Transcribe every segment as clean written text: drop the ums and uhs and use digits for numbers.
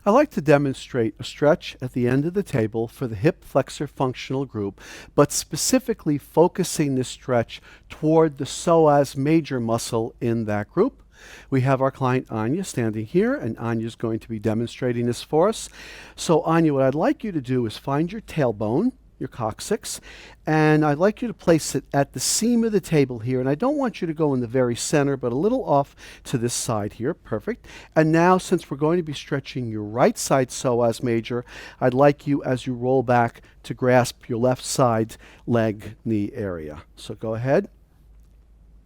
I like to demonstrate a stretch at the end of the table for the hip flexor functional group, but specifically focusing this stretch toward the psoas major muscle in that group. We have our client Anya standing here, and Anya's going to be demonstrating this for us. So Anya, what I'd like you to do is find your tailbone, your coccyx, and I'd like you to place it at the seam of the table here, and I don't want you to go in the very center, but a little off to this side here. Perfect. And now, since we're going to be stretching your right side psoas major, I'd like you, as you roll back, to grasp your left side leg knee area. So go ahead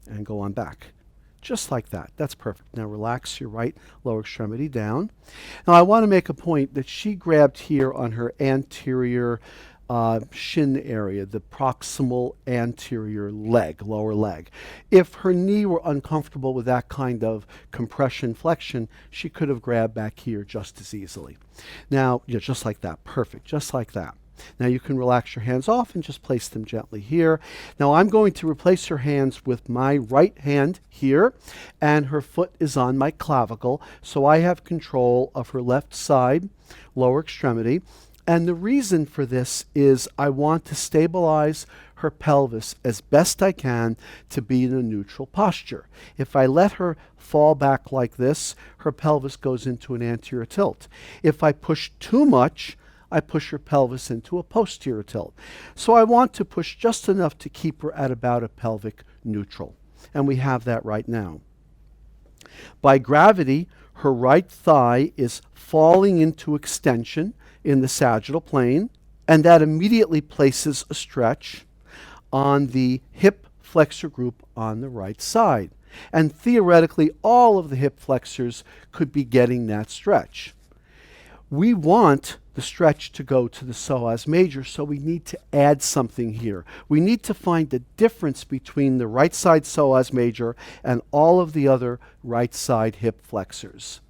and go on back. Just like that. That's perfect. Now relax your right lower extremity down. Now I want to make a point that she grabbed here on her anterior shin area, the proximal anterior leg, lower leg. If her knee were uncomfortable with that kind of compression flexion, she could have grabbed back here just as easily. Now, yeah, just like that. Perfect. Just like that. Now you can relax your hands off and just place them gently here. Now I'm going to replace her hands with my right hand here, and her foot is on my clavicle, so I have control of her left side lower extremity. And the reason for this is I want to stabilize her pelvis as best I can to be in a neutral posture. If I let her fall back like this, her pelvis goes into an anterior tilt. If I push too much, I push her pelvis into a posterior tilt. So I want to push just enough to keep her at about a pelvic neutral. And we have that right now. By gravity, her right thigh is falling into extension in the sagittal plane, and that immediately places a stretch on the hip flexor group on the right side. And theoretically, all of the hip flexors could be getting that stretch. We want the stretch to go to the psoas major, so we need to add something here. We need to find the difference between the right side psoas major and all of the other right side hip flexors.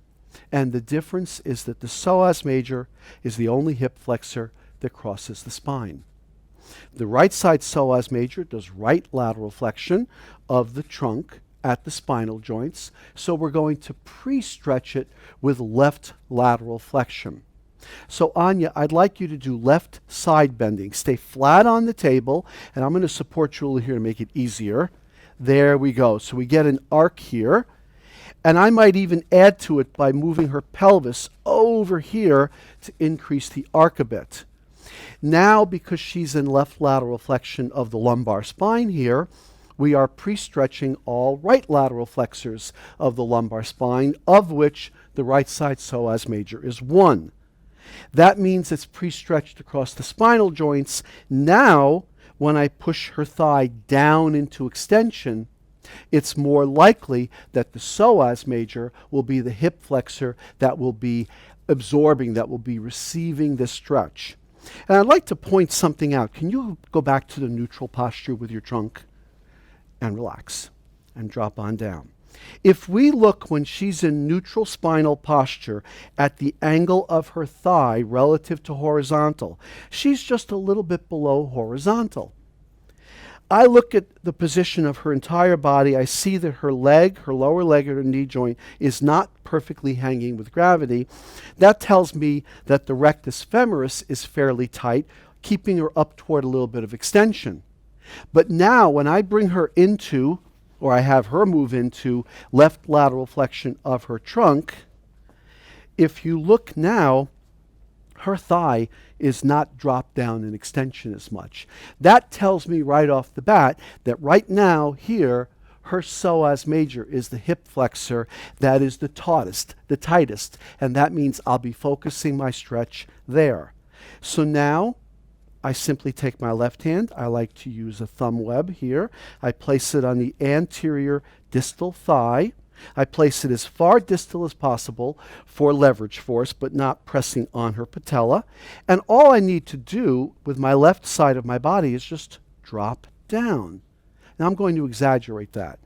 And the difference is that the psoas major is the only hip flexor that crosses the spine. The right side psoas major does right lateral flexion of the trunk at the spinal joints, so we're going to pre-stretch it with left lateral flexion. So Anya, I'd like you to do left side bending. Stay flat on the table, and I'm going to support you a little here to make it easier. There we go. So we get an arc here. And I might even add to it by moving her pelvis over here to increase the arc a bit. Now, because she's in left lateral flexion of the lumbar spine here, we are pre-stretching all right lateral flexors of the lumbar spine, of which the right side psoas major is one. That means it's pre-stretched across the spinal joints. Now, when I push her thigh down into extension, it's more likely that the psoas major will be the hip flexor that will be absorbing, that will be receiving this stretch. And I'd like to point something out. Can you go back to the neutral posture with your trunk and relax and drop on down? If we look when she's in neutral spinal posture at the angle of her thigh relative to horizontal, she's just a little bit below horizontal. I look at the position of her entire body. I see that her leg, her lower leg or her knee joint is not perfectly hanging with gravity. That tells me that the rectus femoris is fairly tight, keeping her up toward a little bit of extension. But now when I bring her into, or I have her move into left lateral flexion of her trunk, if you look now, her thigh is not dropped down in extension as much. That tells me right off the bat that right now here, her psoas major is the hip flexor that is the tautest, the tightest, and that means I'll be focusing my stretch there. So now I simply take my left hand. I like to use a thumb web here. I place it on the anterior distal thigh. I place it as far distal as possible for leverage force, but not pressing on her patella. And all I need to do with my left side of my body is just drop down. Now I'm going to exaggerate that.